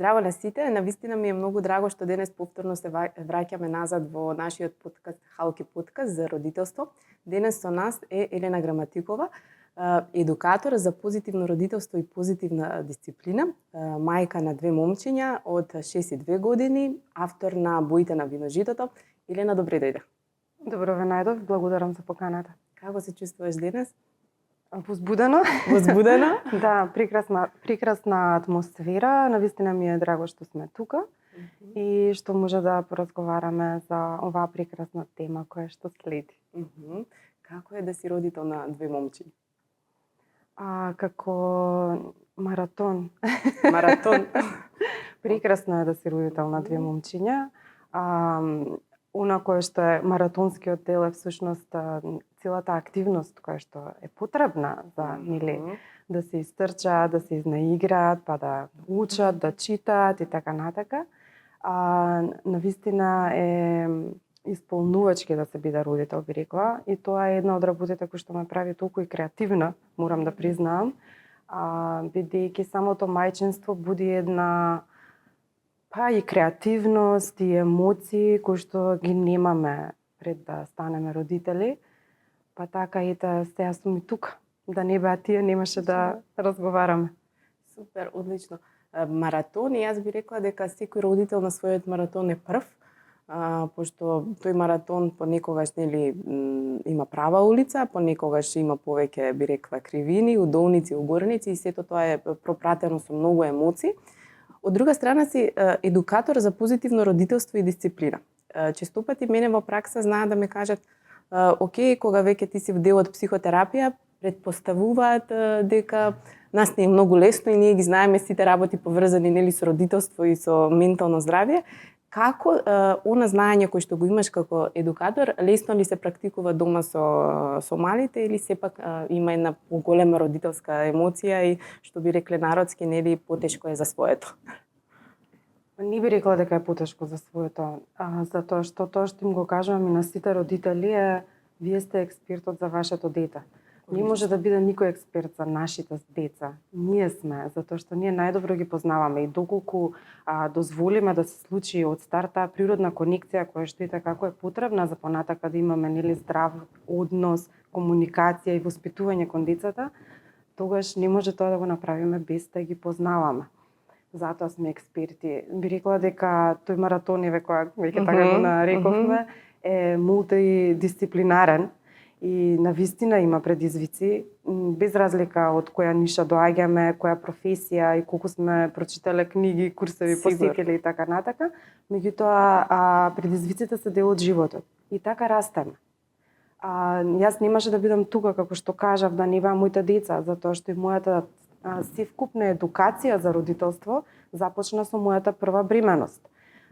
Здраво на сите, навистина ми е многу драго што денес повторно се враќаме назад во нашиот подкаст, Халки подкаст за родителство. Денес со нас е Елена Граматикова, едукатор за позитивно родителство и позитивна дисциплина, мајка на две момчиња од 6 и 2 години, автор на Боите на виножитото. Елена, добре дојде. Добро ве најдов, благодарам за поканата. Како се чувствуваш денес? Возбудено. Возбудено? Да, прекрасна атмосфера. Навистина ми е драго што сме тука и што може да поразговараме за оваа прекрасна тема која што следи. Како е да си родител на две момчиња? Како маратон. Маратон. Прекрасно е да си родител на две момчиња. Она кое што е маратонскиот дел е всушност целата активност која што е потребна за нели да се истрчаат, да се изнаиграат, па да учат, да читаат и така натака. Навистина е исполнувачки да се биде родител, би рекла, и тоа е една од работите кои што ме прави толку и креативна, морам да признаам, бидејќи самото мајчинство буди една и креативност и емоции кои што ги немаме пред да станеме родители. Па така и да сега сум и тука. Да не беа тие, немаше да разговараме. Супер, одлично. Маратон, и јас би рекла дека секој родител на својот маратон е прв, пошто тој маратон понекогаш нели има права улица, понекогаш има повеќе, би рекла, кривини, удолници, угорници и сето тоа е пропратено со многу емоции. Од друга страна си едукатор за позитивно родителство и дисциплина. Честопати мене во пракса знаат да ме кажат окей, кога веќе ти си дел од психотерапија, предпоставуваат дека нас не е многу лесно и ние ги знаеме сите работи поврзани нели со родителство и со ментално здравје. Како она знаење кој што го имаш како едукатор, лесно ли се практикува дома со малите или сепак има една поголема родителска емоција и што би рекле народски нели потешко е за своето? Не би рекла дека е потешко за своето, затоа што тоа што им го кажувам и на сите родители е вие сте експертот за вашето дете. Не може да биде никој експерт за нашите деца. Ние сме, затоа што ние најдобро ги познаваме и доколку дозволиме да се случи од старт таа природна конекција која што и како е потребна за понатака да имаме нели здрав однос, комуникација и воспитување кон децата, тогаш не може тоа да го направиме без да ги познаваме. Затоа сме експерти. Би рекла дека тој маратон која веќе така го нарековме е мултидисциплинарен и навистина има предизвици, без разлика од која ниша доаѓаме, која професија и колку сме прочитале книги, курсеви, посетиле и така натака, меѓутоа предизвиците се дел од животот и така растеме. Јас немаше да бидам тука, како што кажав, да не беа моите деца, затоа што и мојата севкупна едукација за родителство започна со мојата прва бременост.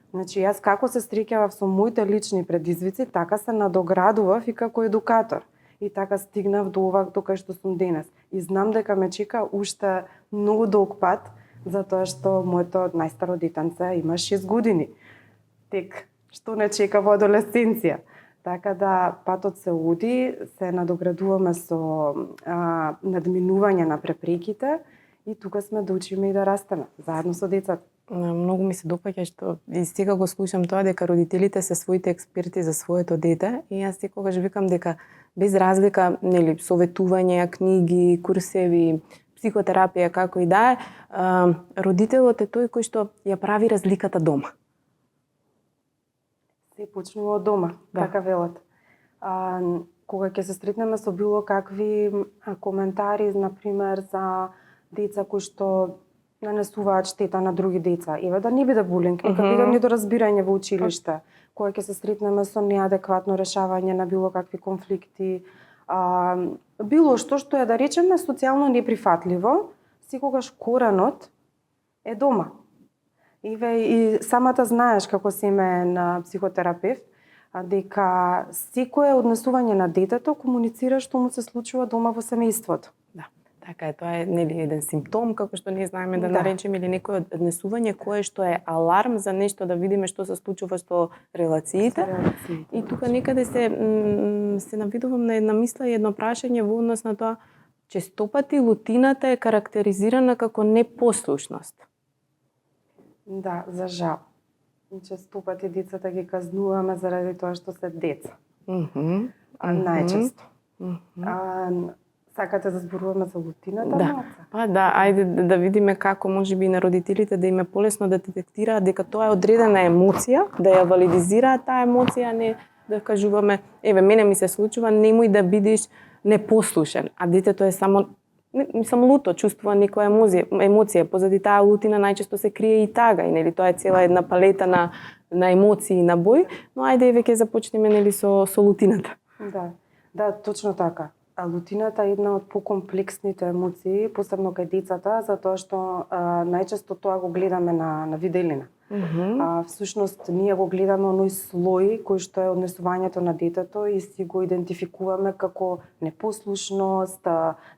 Значи, јас како се среќавав со моите лични предизвици, така се надоградував и како едукатор. И така стигнав до ова до кај што сум денес. И знам дека ме чека уште многу долг пат, затоа што моето најстаро детенце има 6 години. Тек што не чека во адолесценција. Така да патот се оди, се надоградуваме со надминување на препреките и тука сме да учиме и да растеме заедно со децата. Многу ми се допаѓа што и сега го слушам тоа дека родителите се своите експерти за своето дете и јас секогаш викам дека без разлика, нели, советување, книги, курсеви, психотерапија, како и да е, родителот е тој кој што ја прави разликата дома. Се почнува од дома, така велат. Кога ќе се сретнеме со било какви коментари, например, за деца кои што нанесуваат штета на други деца, еве да не биде булинг, нека биде недоразбирање во училиште, кога ќе се сретнеме со неадекватно решавање на било какви конфликти, било што е, да речеме, социјално неприфатливо, секогаш коренот е дома. И самата знаеш како си име на психотерапевт, дека секое однесување на детето комуницира што му се случува дома во семејството. Да, така е, тоа е нели еден симптом, како што ние знаеме да наречеме, или некој однесување кое што е аларм за нешто да видиме што се случува со релациите. И тука некаде се навидувам на една мисла и едно прашање во однос на тоа, честопати лутината е карактеризирана како непослушност. Да, за жал. Често пати децата ги казнуваме заради тоа што се деца. Најчесто. Сакате да зборуваме за лутината, малце? Па да, ајде да видиме како можеби на родителите да им е полесно да детектираат дека тоа е одредена емоција, да ја валидизираат таа емоција, не да кажуваме, еве мене ми се случува, немој да бидеш непослушен, а детето е само луто, чувствува некоја емоција, позади таа лутина најчесто се крие и тага, и нели тоа е цела една палета на емоции и на бој, но ајде еве ќе започнеме нели со лутината. Да, точно така. А лутината е една од покомплексните емоции, посебно кај децата, затоа што најчесто тоа го гледаме на виделина. Всушност, ние го гледаме оној слој кој што е однесувањето на детето и си го идентификуваме како непослушност,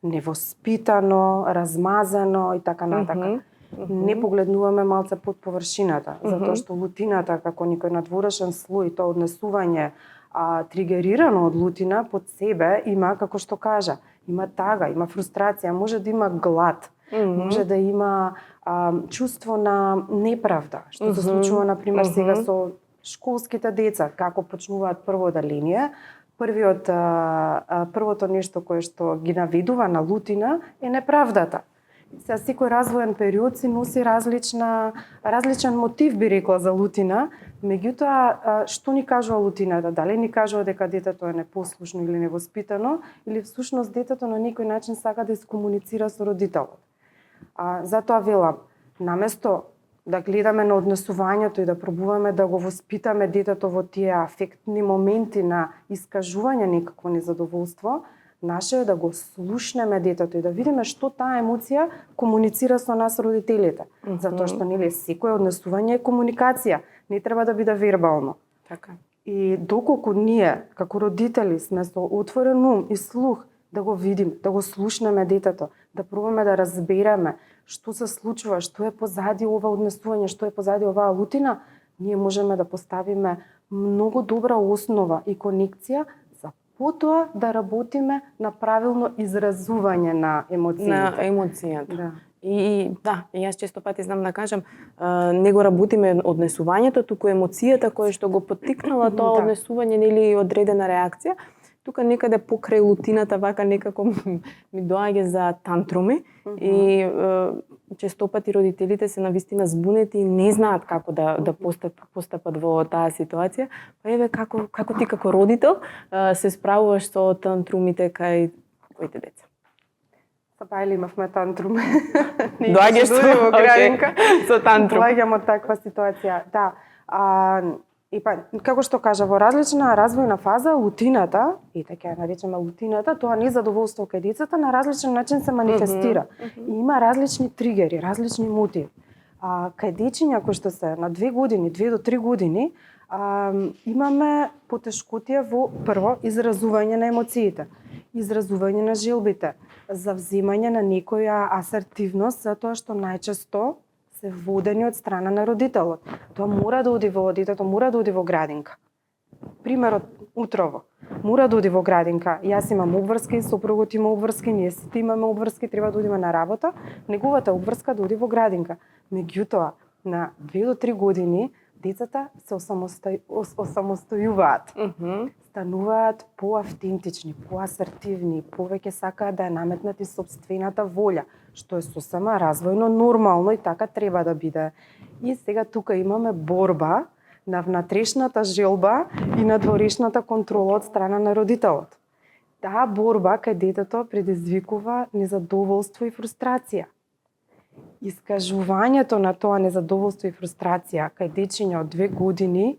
невоспитано, размазано и така натака. Не погледнуваме малце под површината, затоа што лутината како некој надворешен слој, тоа однесување тригерирано од лутина под себе има, како што кажа, има тага, има фрустрација, може да има глад, може да има чувство на неправда, што се случува, например, сега со школските деца, како почнуваат прво оделение. Првото нешто кое што ги наведува на лутина е неправдата. Сега секој развоен период си носи различен мотив, би рекла, за лутина, меѓутоа што ни кажува лутината? Дали ни кажува дека детето е непослушно или невоспитано, или всушност детето на некој начин сака да искомуницира со родителот? Затоа велам, наместо да гледаме на однесувањето и да пробуваме да го воспитаме детето во тие афектни моменти на искажување некакво незадоволство, наше е да го слушнеме детето и да видиме што таа емоција комуницира со нас родителите. Затоа што нели секое однесување е комуникација, не треба да биде вербално. Така. И доколку ние како родители сме со отворен ум и слух да го видиме, да го слушнеме детето, да пробаме да разбереме што се случува, што е позади ова однесување, што е позади оваа лутина, ние можеме да поставиме многу добра основа и конекција за потоа да работиме на правилно изразување на емоциите. На емоцијата. Да. И јас често пати знам да кажам, не го работиме однесувањето, туку емоцијата која што го поттикнала тоа однесување или одредена реакција. Тука некаде покрај лутината вака некако ми доаѓа за тантруми и често пати родителите се навистина збунети и не знаат како да постапат во таа ситуација. Па еве како ти како родител се справуваш со тантрумите кај твоите деца? Са Пајли имавме тантрум. Доаѓаш во градинка со тантрум. Доаѓам од таква ситуација. Да. И па, како што кажа, во различна развојна фаза, лутината, и така ја наречеме лутината, тоа незадоволство кај децата на различен начин се манифестира. И има различни тригери, различни мотиви. Кај дечиња кои што се на 2 години, 2 до 3 години, имаме потешкотија во прво изразување на емоциите, изразување на желбите, завземање на некоја асертивност, затоа што најчесто се водени од страна на родителот. Тоа мора да оди детето мора да оди во градинка. Примерот утрово. Мора да оди во градинка. Јас имам обврски, сопругот има обврски, ние сите имаме обврски, треба да одиме на работа. Неговата обврска да оди во градинка. Меѓутоа, на 2 до 3 години децата се осамостојуваат. Стануваат поавтентични, поасертивни, повеќе сакаат да ја наметнат и сопствената волја, што е сосема развојно нормално и така треба да биде. И сега тука имаме борба на внатрешната желба и надворешната контрола од страна на родителот. Таа борба кај детето предизвикува незадоволство и фрустрација. Искажувањето на тоа незадоволство и фрустрација кај дечиња од 2 години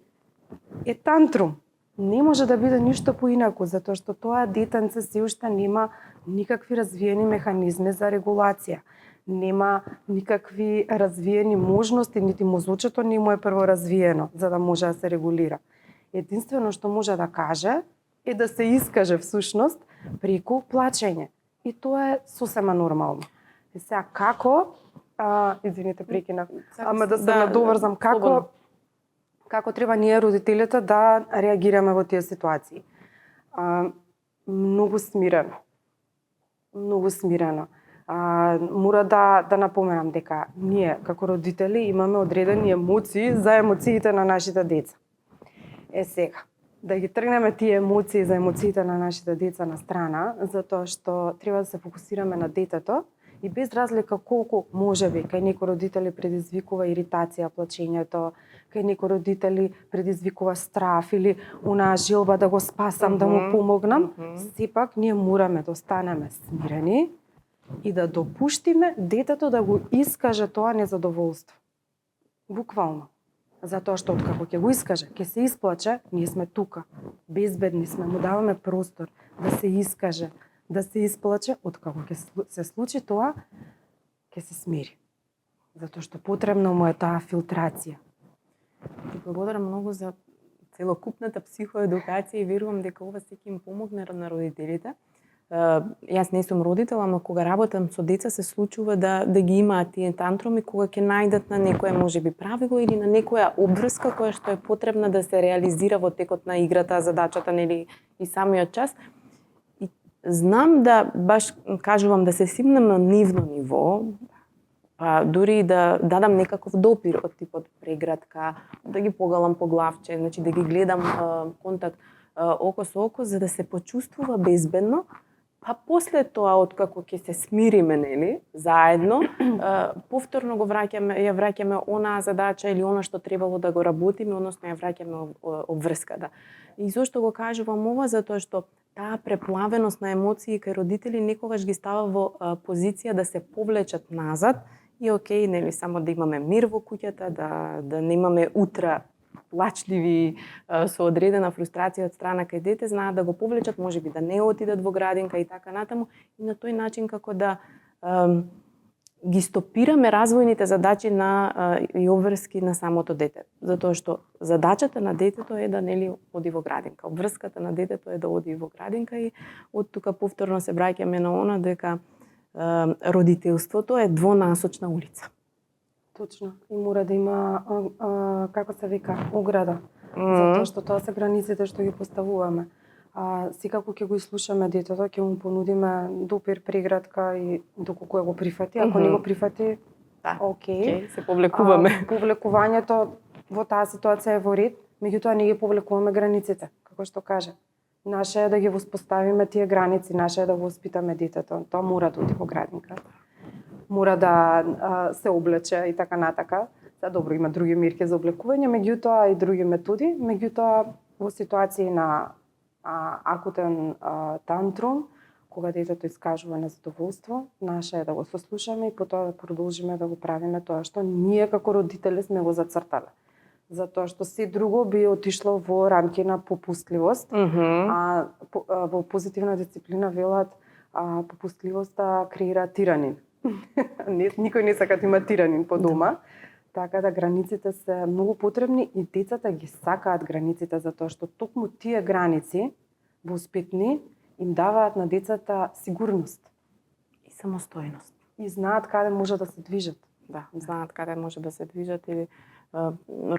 е тантрум. Не може да биде ништо поинаку, затоа што тоа детенце се уште нема никакви развиени механизми за регулација. Нема никакви развиени можности, нити мозочето не му е прво развиено за да може да се регулира. Единствено што може да каже е да се искаже всушност преку плачење. И тоа е сосема нормално. И сега како, извините прекинав, ама да се надоврзам, како треба ние родителите да реагираме во тие ситуации? Многу смирено. Многу смирено. Мора да напоменам дека ние како родители имаме одредени емоции за емоциите на нашите деца. Сега, да ги тргнеме тие емоции за емоциите на нашите деца на страна, затоа што треба да се фокусираме на детето и без разлика колку можеби кај некои родители предизвикува иритација плачењето, кај некои родители предизвикува страф или онаа желба да го спасам, да му помогнам, сепак ние мораме да останеме смирени и да допуштиме детето да го искаже тоа незадоволство. Буквално. Затоа што откако ќе го искаже, ќе се исплаче, ние сме тука. Безбедни сме, му даваме простор да се искаже, да се исплаче, откако ќе се случи тоа, ќе се смири. Затоа што потребно му е таа филтрација. Ти благодарам многу за целокупната психоедукација и верувам дека ова секи им помогне на родителите. Јас не сум родител, ама кога работам со деца се случува да ги имаат тие тантруми кога ќе најдат на некое можеби правило или на некоја обврска која што е потребна да се реализира во текот на играта, задачата нели и самиот час. И знам да баш кажувам да се симнам на нивно ниво, па дури да дадам некаков допир од типот прегратка, да ги погалам по главче, значи да ги гледам контакт око со око за да се почувствува безбедно. Па после тоа, откако ќе се смириме, нели, заедно, повторно ја враќаме онаа задача или она што требало да го работиме, односно ја враќаме обврската. И зошто го кажувам ова? Затоа што таа преплавеност на емоции кај родители некогаш ги става во позиција да се повлечат назад и окей, нели, само да имаме мир во куќата, да не имаме утра плачливи со одредена фрустрација од страна кај дете, знаат да го повлечат, можеби да не отидат во градинка и така натаму, и на тој начин како да ги стопираме развојните задачи и обврски на самото дете. Затоа што задачата на детето е да нели оди во градинка. Обврската на детето е да оди во градинка и од тука повторно се враќаме на она дека родителството е двонасочна улица. Точно. И мора да има, како се вика, ограда. Затоа што тоа се границите што ги поставуваме. Секако ќе го изслушаме детето, ќе му понудиме допир, прегратка и доколку го прифати. Ако не го прифати, окей. Се повлекуваме. Повлекувањето во таа ситуација е во ред, меѓутоа не ги повлекуваме границите, како што каже. Наше е да ги воспоставиме тие граници, наше е да го воспитаме детето. Тоа мора да оди во градинка. Мора да се облече и така натака. Добро, има други мерки за облекување, меѓутоа и други методи, меѓутоа во ситуации на акутен тантрум, кога детето искажува незадоволство, наше е да го сослушаме и потоа да продолжиме да го правиме тоа што ние како родители сме го зацртале. Затоа што се друго би отишло во рамки на попустливост, во позитивна дисциплина велат попустливоста креира тиранин. Никој не сака да има тиранин по дома, така да границите се многу потребни и децата ги сакаат границите затоа што токму тие граници воспитни им даваат на децата сигурност и самостојност. И знаат каде може да се движат. Да, знаат каде може да се движат или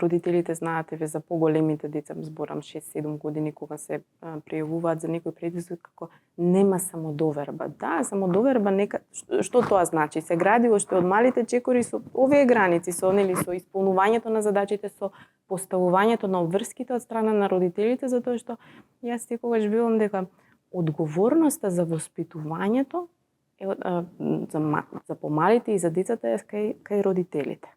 родителите знаат еве за поголемите деца, зборам 6-7 години кога се пријавуваат за некој предизвик како нема самодоверба. Да, самодоверба нека што тоа значи? Се гради уште од малите чекори со овие граници, со исполнувањето на задачите, со поставувањето на обврските од страна на родителите, затоа што јас секогаш велам дека одговорноста за воспитувањето за помалите и за децата е кај родителите.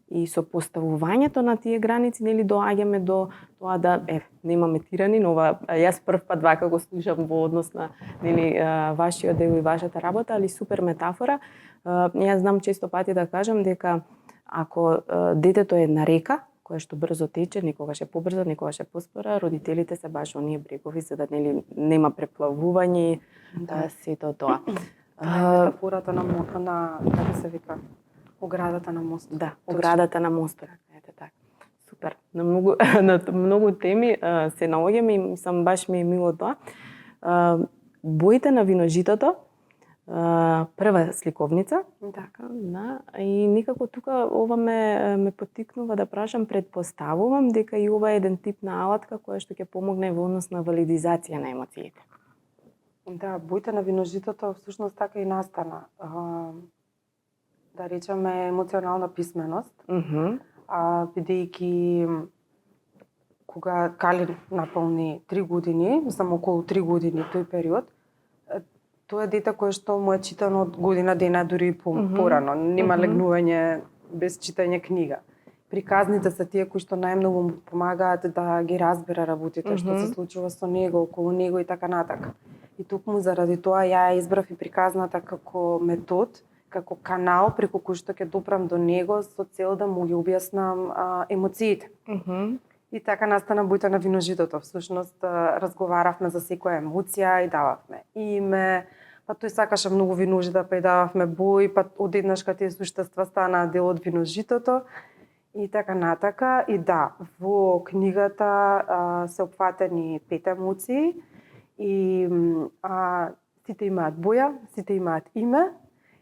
И со поставувањето на тие граници нели доаѓаме до тоа да немаме тиранин, ова јас прв пат вака го слушам во однос на нели вашиот дел и вашата работа, али супер метафора. Јас знам често пати да кажам дека ако детето е на река која што брзо тече, некогаш е побрзо, некогаш е поспора, родителите се баш оние брегови за да нели нема преплавување, сето тоа. Метафората на како се вика? Оградата на мостот. Да, оградата на мостот. Ете така. Супер. На многу теми се наоѓаме и сам баш ми е мило тоа. Боите на виножитото, прва сликовница, така, да, и некако тука ова ме поттикнува да прашам, предпоставувам дека и ова е еден тип на алатка која што ќе помогне во однос на валидизација на емоциите. Да, боите на виножитото всушност така и настана. Да речеме емоционална писменост, бидејќи кога Калин наполни 3 години, само околу 3 години тој период, тоа е дете кое што му е читано од година дена, дури и порано. Нема легнување без читање книга. Приказните се тие кои што најмногу му помагаат да ги разбере работите што се случува со него, околу него и така натака. И токму заради тоа ја избрав и приказната како метод, како канал преку кој што ќе допрам до него со цел да му ги објаснам емоциите. И така настана боите на виножитото. Всушност разговаравме за секоја емоција и дававме име, па тој сакаше многу виножита, па и дававме бој, па одеднаш кога тие суштества станаа дел од виножитото и така натака. И да, во книгата се опфатени 5 емоции и сите имаат боја, сите имаат име.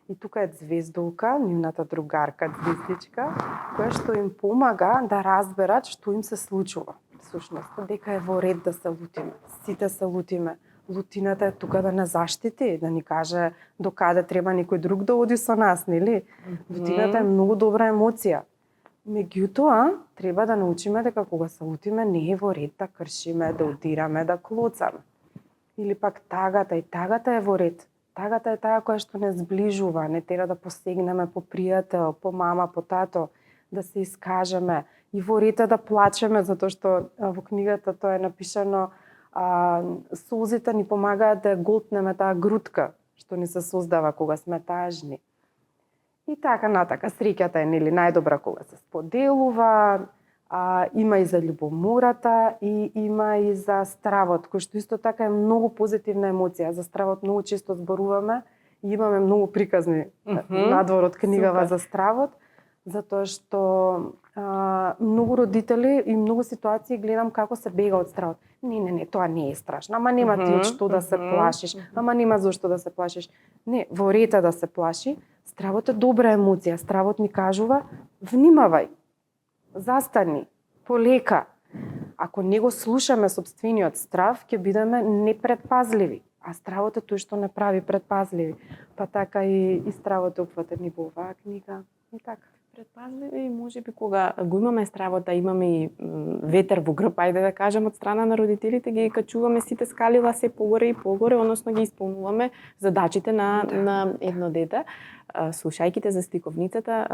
И тука е Звездолка, нивната другарка, Звездичка, која што им помага да разберат што им се случува. Всушност, дека е во ред да се лутиме. Сите се лутиме. Лутината е тука да не заштити, да ни каже до каде треба некој друг да оди со нас, нели? Лутината е многу добра емоција. Меѓутоа, треба да научиме дека кога се лутиме не е во ред да кршиме, да удираме, да клоцаме. Или пак тагата, и тагата е во ред. Тагата е таа која што не зближува, не тера да посегнеме по пријател, по мама, по тато, да се искажеме. И во ред да плачеме, затоа што во книгата тоа е напишано, солзите ни помагаат да голтнеме таа грудка што ни се создава кога сме тажни. И така натака, среќата е нели најдобра кога се споделува, има и за љубомората и има и за стравот, кој што исто така е многу позитивна емоција. За стравот многу често зборуваме и имаме многу приказни надвор од книгава за стравот, затоа што многу родители и многу ситуации гледам како се бега од стравот. Не, тоа не е страшно. Ама нема ти од што да се плашиш. Ама нема зошто да се плашиш. Не, во ред да се плаши. Стравот е добра емоција. Стравот ни кажува, внимавај. Застани, полека. Ако не го слушаме сопствениот страв, ќе бидеме непредпазливи. А стравот е тој што не прави предпазливи. Па така и стравот е опфатен и во оваа книга. И така. Предпазливи, можеби кога го имаме стравот, да имаме и ветер во грб, ајде да кажем, од страна на родителите, ги качуваме сите скалила се погоре и погоре, односно ги исполнуваме задачите на едно дете. Слушајќите за сликовницата,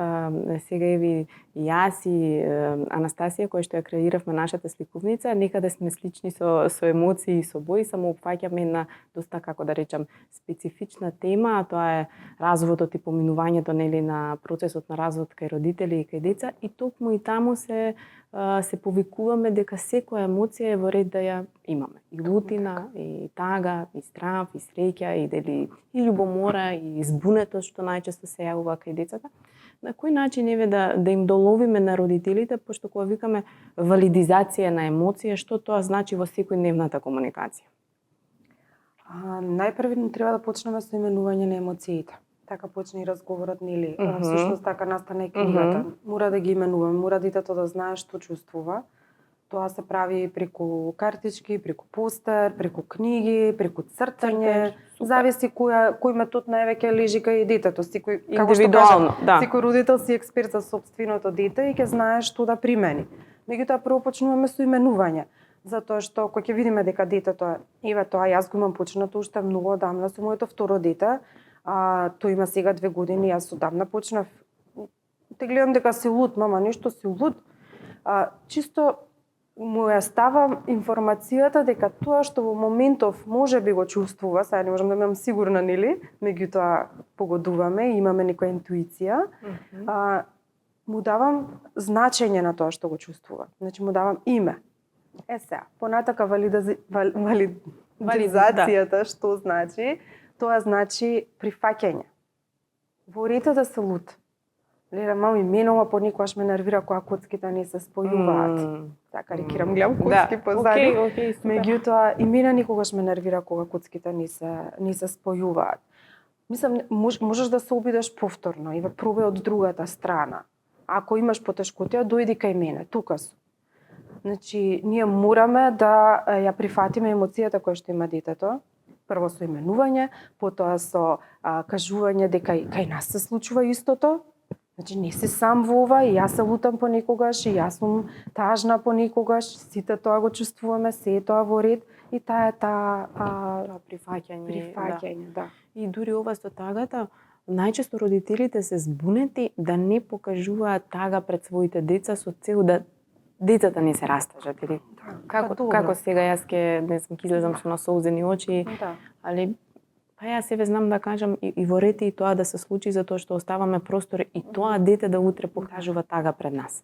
сега еви и јас и Анастасија, која што ја креиравме нашата сликовница, некаде сме слични со емоции и со бои, само опфаќаме една доста, како да речам, специфична тема, а тоа е разводот и поминувањето нели на процесот на развод кај родители и кај деца, и токму и таму се повикуваме дека секоја емоција е во ред да ја имаме. И лутина, и тага, и страв, и среќа, и дели и љубомора, и збунетост што најчесто се јавува кај децата. На кој начин еве да им доловиме на родителите, пошто кога викаме валидизација на емоција, што тоа значи во секојдневната комуникација? Најпрви треба да почнеме со именување на емоциите. Така почне и разговорот, нели? Всушност така настана и книгата. Мора да ги именуваме, мора детето да знае што чувствува. Тоа се прави преку картички, преку постер, преку книги, преку цртање. Зависи кој метод највеќе лежи кај детето. Секој, како што кажам, секој родител си експерт за сопственото дете и ќе знае што да примени. Меѓутоа прво почнуваме со именување. Затоа што кога ќе видиме дека детето еве тоа јас го имам почнато уште многу одамна со моето второ дете, тој има сега 2 години, јас одамна почнав. Те гледам дека си луд, мама, нешто си луд. Чисто му ја ставам информацијата дека тоа што во моментов може би го чувствува, сега не можам да имам сигурна, нели, меѓутоа погодуваме и имаме некоја интуиција, му давам значење на тоа што го чувствува. Значи му давам име. Сега, понатака валидизацијата што значи? Тоа значи прифаќање. Во ред да се лут. Леле, мамо, именува понекогаш ме нервира кога коцките не се спојуваат. Така рекирам, гледам коцки позади. Меѓутоа, и мене никогаш ме нервира кога коцките не се спојуваат. Мислам, можеш да се обидеш повторно и пробај од другата страна. Ако имаш потешкотија, дојди кај мене, тука сум. Значи, ние мораме да ја прифатиме емоцијата која што има детето Прво со именување, потоа со кажување дека и кај нас се случува истото. Значи не си сам во ова, и јас се лутам понекогаш, и јас сум тажна понекогаш, сите тоа го чувствуваме, се е тоа во ред, и таа е тоа прифаќање, да. И дури ова со тагата, најчесто родителите се збунети да не покажуваат тага пред своите деца со цел да децата не се растажат, или како сега јас не знам, ќе излезам со насолзени очи, Да. али па јас себе знам да кажам и во ред и тоа да се случи затоа што оставаме простор и тоа дете да утре покажува тага пред нас.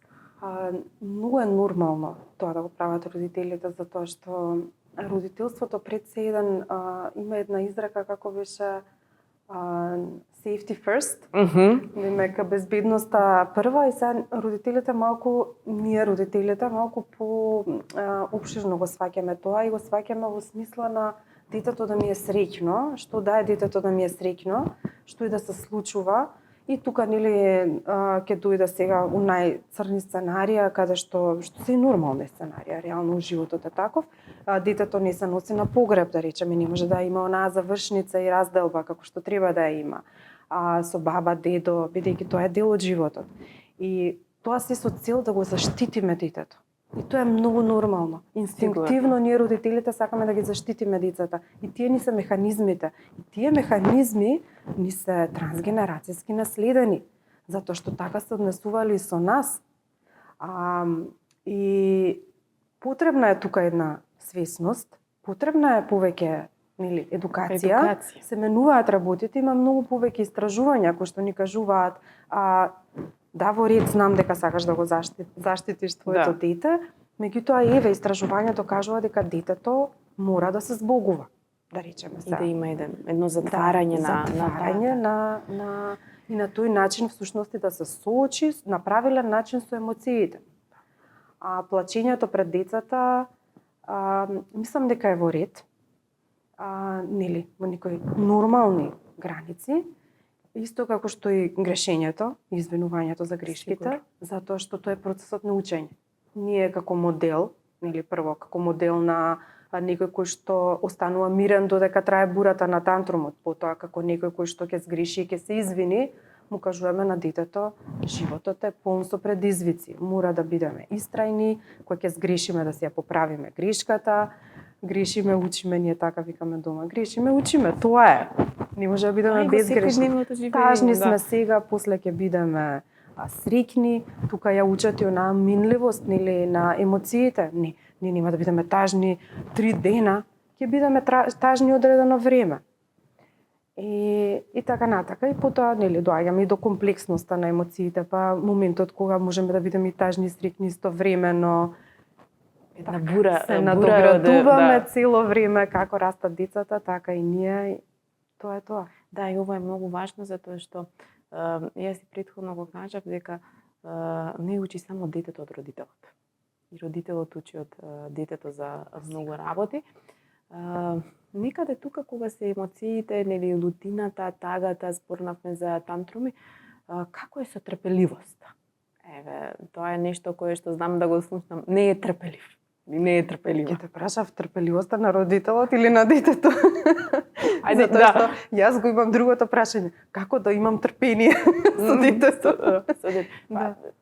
Многу е нормално тоа да го прават родителите, затоа што родителството пред се има една изрека како беше safety first, дека безбедноста прва, и сега родителите ние родителите малку по опширно го сваќаме тоа и го сваќаме во смисла на детето да ми е среќно, што да е детето да ми е среќно, што и да се случува. И тука нели ќе дојде сега у најцрни сценарија, каде што се и нормални сценарија, реално животот е таков. Детето не се носи на погреб, да речеме, не може да има онаа завршница и разделба како што треба да ја има. Со баба, дедо, бидејќи тоа е дел од животот. И тоа се со цел да го заштитиме детето. И тоа е многу нормално. Инстинктивно ние родителите сакаме да ги заштитиме децата. И тие ни се механизмите. И тие механизми ни се трансгенерацијски наследени, затоа што така се однесували со нас. И потребна е тука една свесност, потребна е повеќе едукација. Се менуваат работите, има многу повеќе истражувања кои што ни кажуваат да, во ред, знам дека сакаш да го заштитиш твоето дете, меѓутоа еве истражувањето кажува дека детето мора да се збогува, да речеме сега. И да има едно затварање и на тој начин всушност да се соочи на правилен начин со емоциите. Плачењето пред децата мислам дека е во ред. Во некои нормални граници. Исто како што и грешењето, извинувањето за грешките, затоа што тоа е процесот на учење. Ние како модел, прво како модел на некој кој што останува мирен додека трае бурата на тантрумот, потоа како некој кој што ќе сгреши и ќе се извини, му кажуваме на детето, животот е полн со предизвици, мора да бидеме истрајни, кога ќе сгрешиме да си ја поправиме грешката, грешиме, учиме, ние така викаме дома. Грешиме, учиме, тоа е. Не може да бидеме безгрешни. Тажни сме сега, после ќе бидеме среќни. Тука ја учат и онаа минливост, на емоциите. Не, ние нема да бидеме тажни 3 дена, ќе бидеме тажни одредено време. И така натака. И потоа доаѓаме и до комплексноста на емоциите, па моментот кога можеме да бидеме и тажни и среќни истовремено. Една бура, се надоградуваме цело време, како растат децата, така и ние. Тоа е тоа. Да, и ова е многу важно, затоа што јас и претходно го кажав дека не учи само детето од родителот. И родителот учи од детето за многу работи. Некаде тука кога се емоциите, лутината, тагата, зборнавме за тантруми, како е со трпеливост? Еве, тоа е нешто кое што знам да го слушнам. Не е трпелив. Не е трпелива. Ќе те прашав трпеливоста на родителот или на детето? Ајде, затоа што јас го имам другото прашање. Како да имам трпение со детето?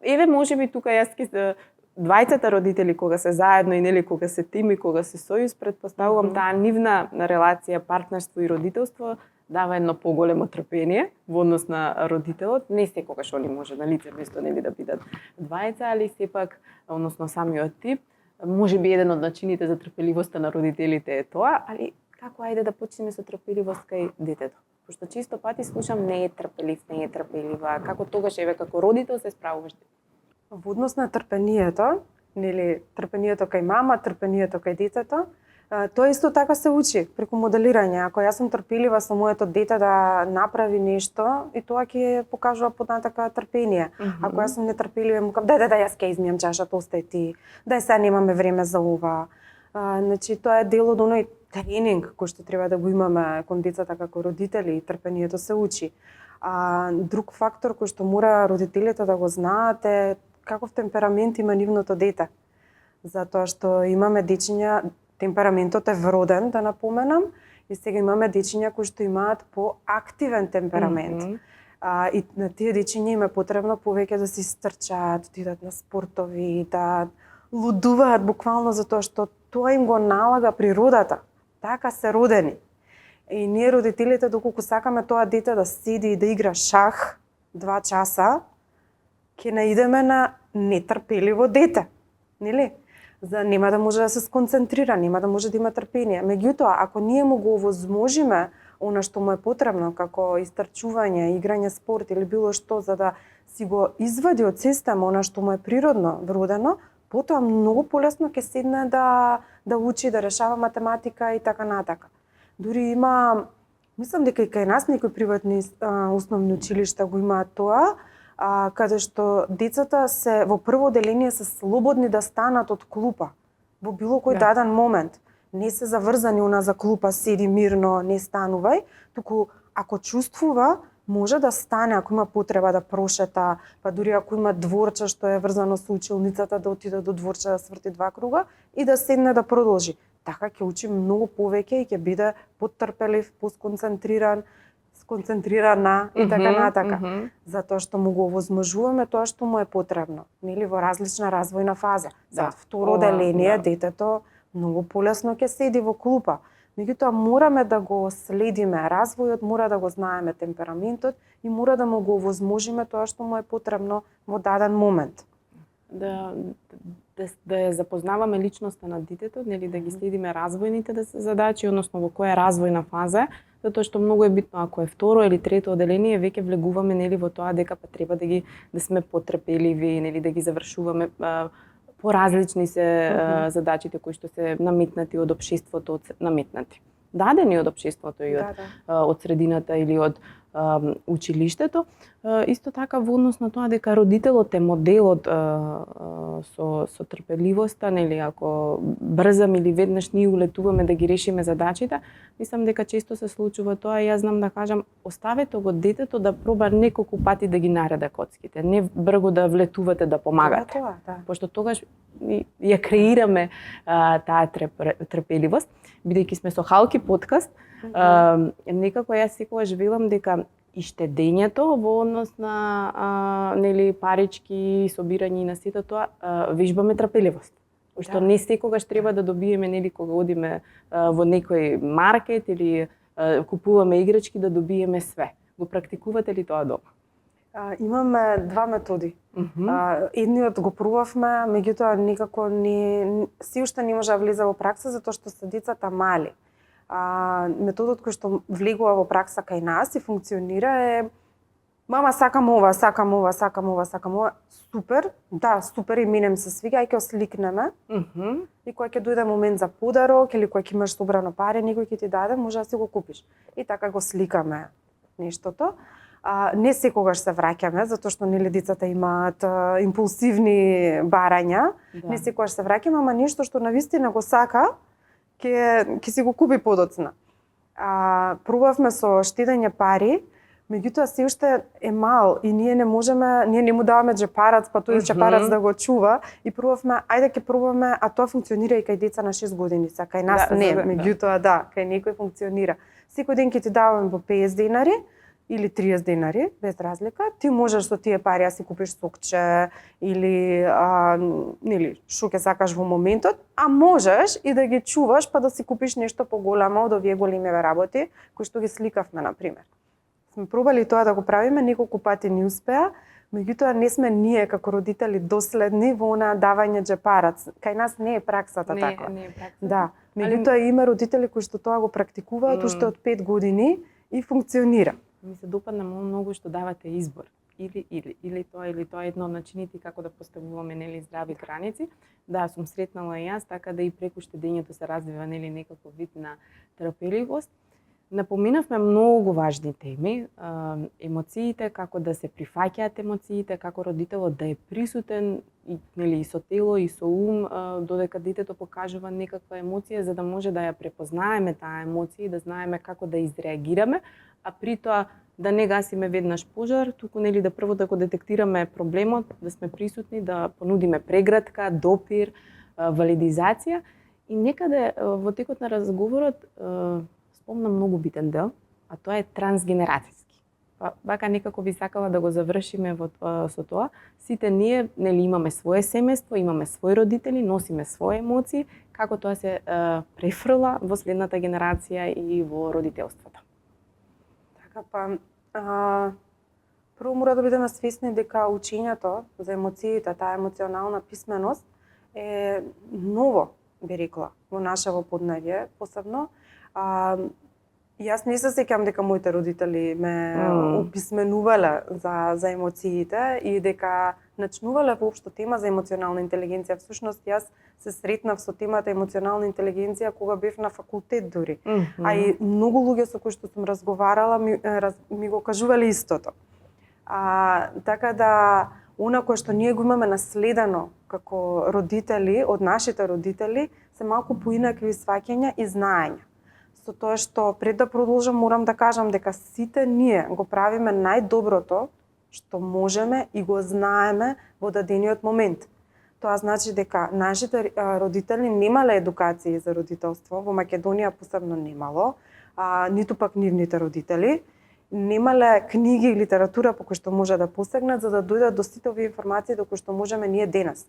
Еве, можеби тука јас ќе двајцата родители кога се заедно и кога се тим и кога се сојуз, претпоставувам таа нивна релација, партнерство и родителство дава едно поголемо трпение во однос на родителот. Не секогаш они може на лице место да бидат двајца, али сепак, односно самиот тип, може би еден од начините за трпеливоста на родителите е тоа, али како ајде да почнеме со трпеливост кај детето? Пошто чисто пати слушам не е трпелив, не е трпелива, како тогаш еве како родител се справуваш? Во однос на трпението, трпението кај мама, трпението кај детето, тоа исто така се учи преку моделирање. Ако јас сум трпелива со моето дете да направи нешто, и тоа ќе покажува поднатака трпение. Ако јас сум нетрпелива, му кажам, дај, јас ќе измијам чашата, остај ти. Дај, сега немаме време за ова. Значи, тоа е дел од оној тренинг кој што треба да го имаме кон децата како родители, и трпението се учи. Друг фактор кој што мора родителите да го знаат е каков темперамент има нивното дете. Затоа што имаме дечиња, темпераментот е вроден, да напоменам, И сега имаме дечиња кои што имаат поактивен темперамент. И на тие дечиња им е потребно повеќе да се истрчаат, да идат на спортови, да лудуваат буквално затоа што тоа им го налага природата. Така се родени. И ние родителите, доколку сакаме тоа дете да седи и да игра шах 2 часа, ќе наидеме на нетрпеливо дете. Нели? Нема да може да се сконцентрира, нема да може да има трпение. Меѓутоа, ако ние му го овозможиме она што му е потребно, како истрчување, играње спорт или било што, за да си го извади од система она што му е природно вродено, потоа многу полесно ќе седне да учи, да решава математика и така натака. Дури има, мислам дека и кај нас некои приватни основни училишта го имаат тоа, каде што децата се во прво оделение се слободни да станат од клупа во било кој даден момент. Не се заврзани за клупа, седи мирно, не станувај, туку ако чувствува, може да стане, ако има потреба да прошета, па дури ако има дворче што е врзано со училницата, да отиде до дворче да сврти 2 круга и да седне да продолжи. Така ќе учи многу повеќе и ќе биде поттрпелив, сконцентрирана и така натака. Затоа што му го овозможуваме тоа што му е потребно, нели, во различна развојна фаза. За второ оделение детето многу полесно ќе седи во клупа. Меѓутоа мораме да го следиме развојот, мора да го знаеме темпераментот и мора да му го овозможиме тоа што му е потребно во даден момент. Да ја запознаваме личноста на детето, нели, да ги следиме развојните задачи, односно во која развојна фаза, затоа што многу е битно ако е второ или трето оделение, веќе влегуваме, нели, во тоа дека па треба да сме потрпеливи, нели, да ги завршуваме поразлични се задачите кои што се наметнати од општеството, дадени од општеството и од средината или од училиштето. Исто така во однос на тоа дека родителот е моделот со трпеливоста, нели, ако брзам или веднаш ние улетуваме да ги решиме задачите, мислам дека често се случува тоа и јас знам да кажам, оставете го детето да проба неколку пати да ги нареда коцките, не брго да влетувате да помагате. Пошто тогаш ја креираме таа трпеливост, бидејќи сме со Халки подкаст, некако јас секогаш велам дека и штедењето во однос на нели парички, собирање и на сето тоа вежбаме трпеливост. Што не секогаш треба да добиеме, нели, кога одиме во некој маркет или купуваме играчки да добиеме све. Го практикувате ли тоа дома? Имаме 2 методи. Едниот го пробавме, меѓутоа никако се уште не може да влезе во пракса затоа што се децата мали. Методот кој што влегува во пракса кај нас и функционира е: мама, сакам ова. Супер, да, супер, и мене се свига, ај ќе осликнеме. И кога ќе дојде момент за подарок или кога ќе имаш собрано пари, некој ќе ти даде, може да си го купиш. И така го сликаме нештото. Не секогаш се враќаме, затоа што нели децата имаат импулсивни барања. Не секогаш се враќаме, ама нешто што навистина го сака, ќе си го купи подоцна. Пробавме со штедење пари, меѓутоа се уште е мал и ние не му даваме џепарац, па тој џепарац да го чува, и пробавме, ајде ќе пробаме, а тоа функционира и кај деца на 6 години, кај нас не, меѓутоа кај некој функционира. Секој ден ќе ти даваме по 50 денари или 30 денари, без разлика, ти можеш со тие пари да си купиш сокче или нели што ќе сакаш во моментот, а можеш и да ги чуваш па да си купиш нешто поголемо од овие големиве работи кои што ги сликавме на пример. Сме пробали тоа да го правиме, неколку пати не успеа, меѓутоа не сме ние како родители доследни во она давање џепарац. Кај нас не е праксата таква. Не е праксата. Да, меѓутоа има родители кои што тоа го практикуваат уште од 5 години и функционира. Ми се допадна многу што давате избор. Или тоа е едно од начините како да поставуваме, нели, здрави граници. Да, сум сретнала и јас, така да и преку штедењето се развива, нели, некаков вид на трпеливост. Напоменавме многу важни теми, емоциите, како да се прифаќаат емоциите, како родителот да е присутен и, нели, и со тело и со ум, додека детето покажува некаква емоција, за да може да ја препознаеме таа емоција и да знаеме како да изреагираме, а при тоа да не гасиме веднаш пожар, туку, нели, да прво да го детектираме проблемот, да сме присутни, да понудиме прегратка, допир, валидизација, и некаде во текот на разговорот спомна многу битен дел, а тоа е трансгенерацијски. Па вака некако би сакала да го завршиме со тоа. Сите ние нели имаме свое семејство, имаме своји родители, носиме своји емоции, како тоа се префрла во следната генерација и во родителството. Така па, прво мора да бидеме свесни дека учењето за емоциите, таа емоционална писменост е ново, би рекла, во нашево подневје, посебно. Јас не се сеќам дека моите родители ме описменувале за емоциите и дека начнувале воопшто тема за емоционална интелигенција. Всушност, јас се сретнав со темата емоционална интелигенција кога бев на факултет дури. А и многу луѓе со кои што сум разговарала ми го кажувале истото. Така да, она кое што ние го имаме наследено како родители од нашите родители се малку поинакви сваќања и знаења. Со тоа што пред да продолжам морам да кажам дека сите ние го правиме најдоброто што можеме и го знаеме во дадениот момент. Тоа значи дека нашите родители немале едукација за родителство, во Македонија посебно немало, ниту пак нивните родители, немале книги и литература по кои што може да посегнат за да дојдат до сите овие информации до кои што можеме ние денес.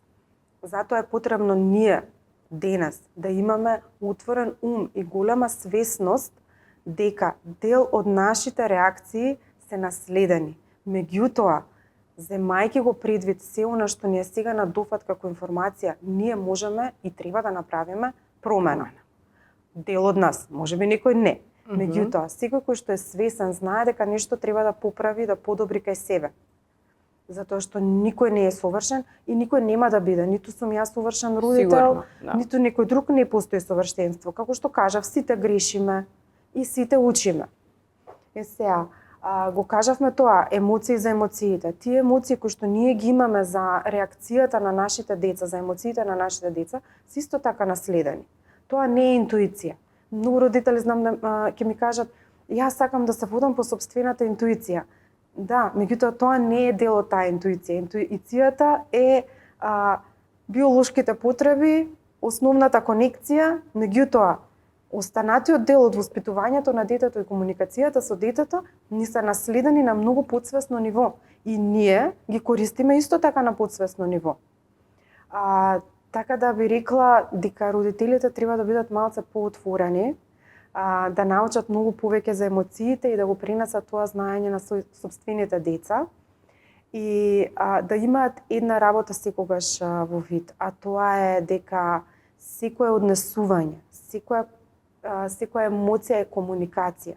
Затоа е потребно ние денес да имаме отворен ум и голема свесност дека дел од нашите реакции се наследени. Меѓутоа, земајќи го предвид се она што ни е сега на дофат како информација, ние можеме и треба да направиме промена. Дел од нас, можеби некој не. Меѓутоа, секој кој што е свесен знае дека нешто треба да поправи, да подобри кај себе. Затоа што никој не е совршен и никој нема да биде. Ниту сум јас совршен родител, ниту некој друг, не постои совршенство. Како што кажав, сите грешиме и сите учиме. Сега, го кажавме тоа, емоции за емоциите. Тие емоции кои што ние ги имаме за реакцијата на нашите деца, за емоциите на нашите деца, се исто така наследени. Тоа не е интуиција. Многу родители знам ќе ми кажат, јас сакам да се водам по сопствената интуиција. Да, меѓутоа тоа не е дел од таа интуиција. Интуицијата е биолошките потреби, основната конекција, меѓутоа останатиот дел од воспитувањето на детето и комуникацијата со детето ни се наследени на многу подсвесно ниво и ние ги користиме исто така на подсвесно ниво. Така да би рекла дека родителите треба да бидат малце поотворени, да научат многу повеќе за емоциите и да го пренесат тоа знаење на сопствените деца и да имаат една работа секогаш во вид, а тоа е дека секое однесување, секоја емоција е комуникација.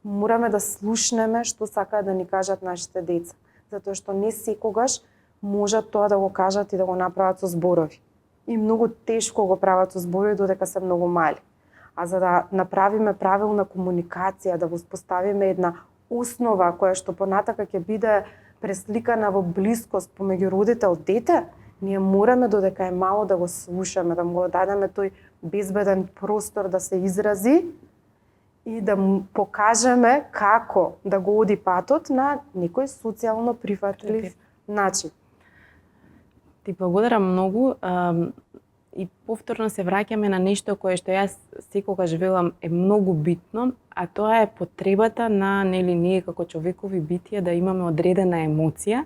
Мораме да слушнеме што сакаат да ни кажат нашите деца, затоа што не секогаш можат тоа да го кажат и да го направат со зборови. И многу тешко го прават со зборови додека се многу мали. А за да направиме правилна комуникација, да воспоставиме една основа која што понатака ќе биде пресликана во блискост помеѓу родител и дете, ние мораме додека е мало да го слушаме, да му го дадеме тој безбеден простор да се изрази и да му покажеме како да го оди патот на некој социјално прифатлив начин. Ти благодарам многу и повторно се враќаме на нешто кое што јас секогаш велам е многу битно, а тоа е потребата на ние како човекови битија да имаме одредена емоција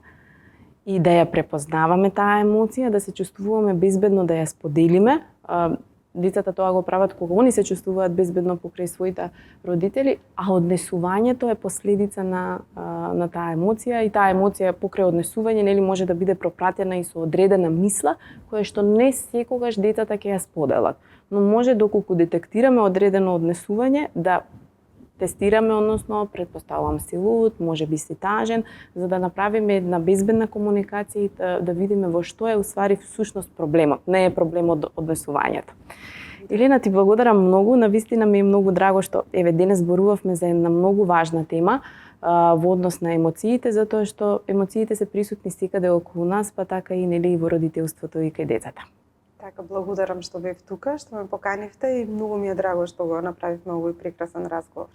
и да ја препознаваме таа емоција, да се чувствуваме безбедно да ја споделиме. Децата тоа го прават кога они се чувствуваат безбедно покрај своите родители, а однесувањето е последица на таа емоција и таа емоција покрај однесување може да биде пропратена и со одредена мисла која што не секогаш децата ќе ја споделат. Но може доколку детектираме одредено однесување да тестираме, односно претпоставувам си луд, можеби си тажен, за да направиме една безбедна комуникација и да видиме во што е усвари всушност проблемот, не е проблемот однесувањето. Елена, ти благодарам многу, навистина ми е многу драго што денес зборувавме за една многу важна тема во однос на емоциите, затоа што емоциите се присутни секаде околу нас, па така и во родителството и кај децата. Така, благодарам што бев тука, што ме поканивте и многу ми е драго што го направивме овој прекрасен разговор.